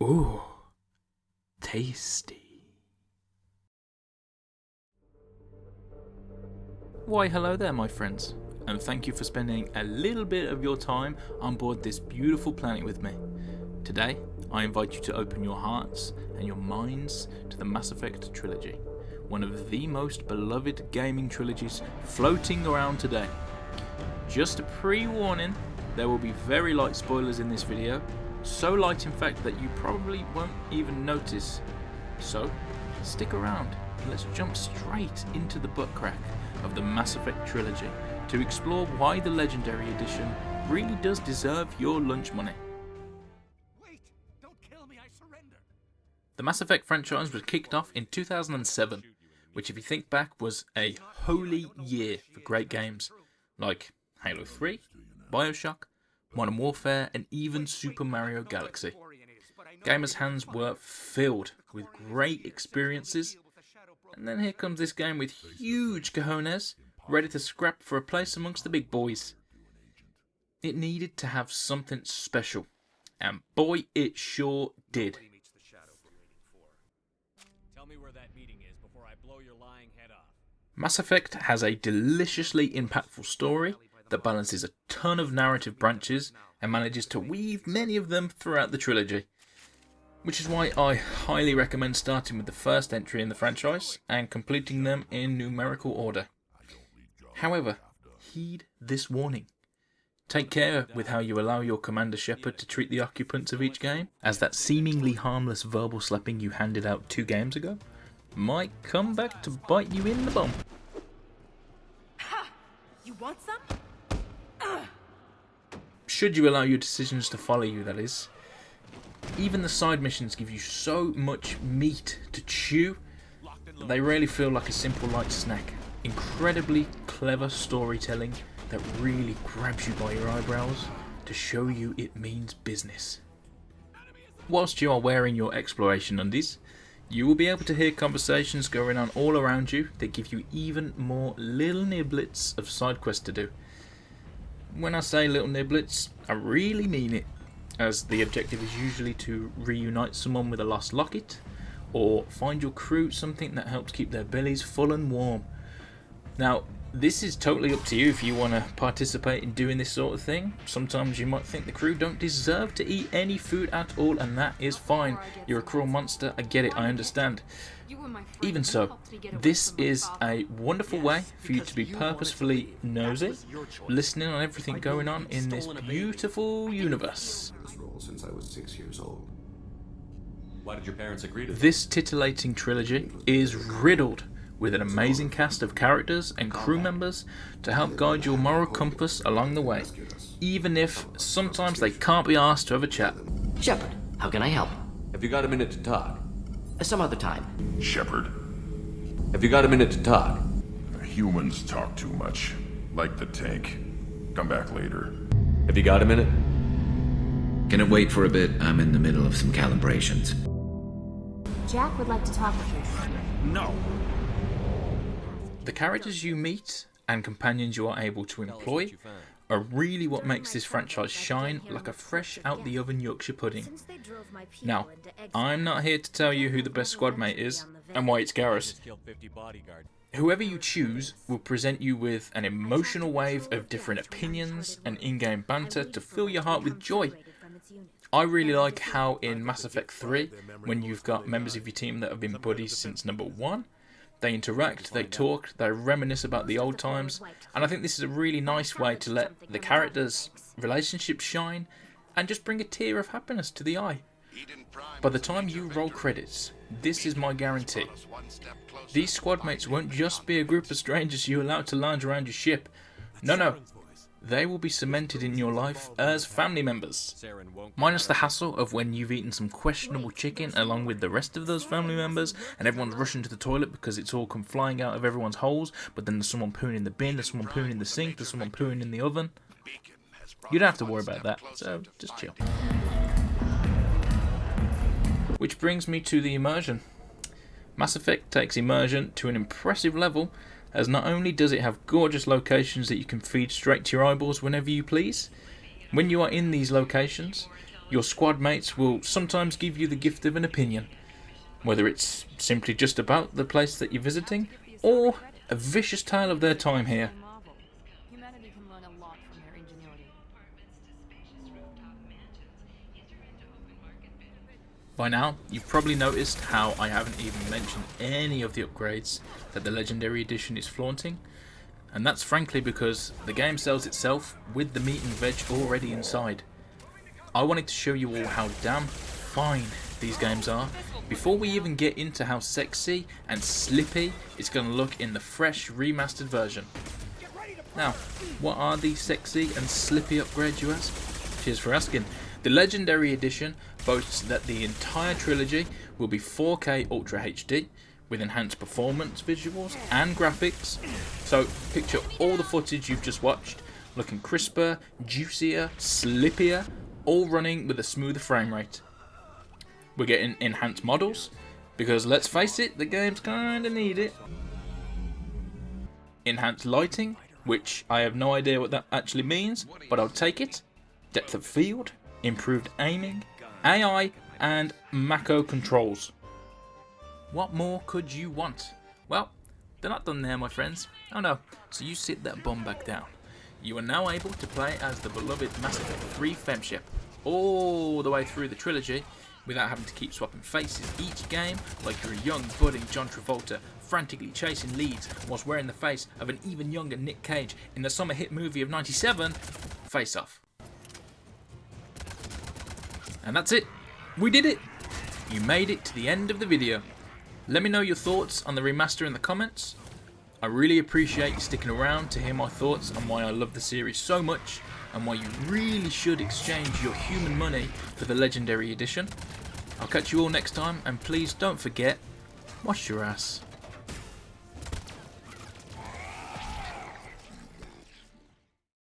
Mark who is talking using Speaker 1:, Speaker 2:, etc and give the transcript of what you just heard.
Speaker 1: Ooh, tasty. Why, hello there, my friends, and thank you for spending a little bit of your time on board this beautiful planet with me. Today, I invite you to open your hearts and your minds to the Mass Effect trilogy, one of the most beloved gaming trilogies floating around today. Just a pre-warning, there will be very light spoilers in this video, so light in fact that you probably won't even notice. So, stick around and let's jump straight into the butt crack of the Mass Effect trilogy to explore why the Legendary Edition really does deserve your lunch money.
Speaker 2: Wait! Don't kill me, I surrender!
Speaker 1: The Mass Effect franchise was kicked off in 2007, which if you think back was a holy year for great games like Halo 3, Bioshock, Modern Warfare and even Super Mario Galaxy. Gamers' hands were filled with great experiences, and then here comes this game with huge cojones, ready to scrap for a place amongst the big boys. It needed to have something special, and boy it sure did.
Speaker 2: Tell me where that meeting is before I blow your lying head off.
Speaker 1: Mass Effect has a deliciously impactful story that balances a ton of narrative branches and manages to weave many of them throughout the trilogy. Which is why I highly recommend starting with the first entry in the franchise and completing them in numerical order. However, heed this warning. Take care with how you allow your Commander Shepard to treat the occupants of each game, as that seemingly harmless verbal slapping you handed out 2 games ago might come back to bite you in the bum.
Speaker 3: Ha! You want some?
Speaker 1: Should you allow your decisions to follow you, that is. Even the side missions give you so much meat to chew that they rarely feel like a simple light snack. Incredibly clever storytelling that really grabs you by your eyebrows to show you it means business. Whilst you are wearing your exploration undies, you will be able to hear conversations going on all around you that give you even more little niblets of side quests to do. When I say little niblets, I really mean it, as the objective is usually to reunite someone with a lost locket, or find your crew something that helps keep their bellies full and warm. Now, this is totally up to you if you want to participate in doing this sort of thing. Sometimes you might think the crew don't deserve to eat any food at all, and that is fine. You're a cruel monster, I get it, I understand. Even so, this is a wonderful way for you to be purposefully nosy, listening on everything going on in this beautiful universe.
Speaker 4: Since I was 6 years old.
Speaker 2: Why did your parents agree to this?
Speaker 1: This titillating trilogy is riddled with an amazing cast of characters and crew members to help guide your moral compass along the way, even if sometimes they can't be asked to have a chat.
Speaker 5: Shepard, how can I help?
Speaker 2: Have you got a minute to talk?
Speaker 5: Some other time.
Speaker 4: Shepard,
Speaker 2: Have you got a minute to talk?
Speaker 4: humans talk too much. Like the tank. Come back later.
Speaker 2: Have you got a minute?
Speaker 6: Can it wait for a bit? I'm in the middle of some calibrations.
Speaker 7: Jack would like to talk with you.
Speaker 4: No!
Speaker 1: The characters you meet and companions you are able to employ are really what makes this franchise shine like a fresh out the oven Yorkshire pudding. Now, I'm not here to tell you who the best squad mate is and why it's Garrus. Whoever you choose will present you with an emotional wave of different opinions and in-game banter to fill your heart with joy. I really like how in Mass Effect 3, when you've got members of your team that have been buddies since number 1, they interact, they talk, they reminisce about the old times, and I think this is a really nice way to let the characters' relationships shine and just bring a tear of happiness to the eye. By the time you roll credits, this is my guarantee. These squad mates won't just be a group of strangers you allow to lounge around your ship. No. They will be cemented in your life as family members. Minus the hassle of when you've eaten some questionable chicken along with the rest of those family members and everyone's rushing to the toilet because it's all come flying out of everyone's holes, but then there's someone pooing in the bin, there's someone pooing in the sink, there's someone pooing in the oven. You don't have to worry about that, so just chill. Which brings me to the immersion. Mass Effect takes immersion to an impressive level, as not only does it have gorgeous locations that you can feed straight to your eyeballs whenever you please, when you are in these locations, your squad mates will sometimes give you the gift of an opinion, whether it's simply just about the place that you're visiting, or a vicious tale of their time here.
Speaker 3: Humanity can learn a lot from their ingenuity.
Speaker 1: By now, you've probably noticed how I haven't even mentioned any of the upgrades that the Legendary Edition is flaunting, and that's frankly because the game sells itself with the meat and veg already inside. I wanted to show you all how damn fine these games are before we even get into how sexy and slippy it's going to look in the fresh remastered version. Now, what are these sexy and slippy upgrades, you ask? Cheers for asking. The Legendary Edition boasts that the entire trilogy will be 4K Ultra HD with enhanced performance visuals and graphics. So picture all the footage you've just watched looking crisper, juicier, slippier, all running with a smoother frame rate. We're getting enhanced models because let's face it, the games kinda need it. Enhanced lighting, which I have no idea what that actually means, but I'll take it. Depth of field, improved aiming, AI, and Mako controls. What more could you want? Well, they're not done there, my friends. Oh no, so you sit that bum back down. You are now able to play as the beloved Mass Effect 3 femship all the way through the trilogy without having to keep swapping faces each game like you're a young budding John Travolta frantically chasing leads whilst wearing the face of an even younger Nick Cage in the summer hit movie of '97, Face Off. And that's it. We did it. You made it to the end of the video. Let me know your thoughts on the remaster in the comments. I really appreciate you sticking around to hear my thoughts on why I love the series so much and why you really should exchange your human money for the Legendary Edition. I'll catch you all next time, and please don't forget, wash your ass.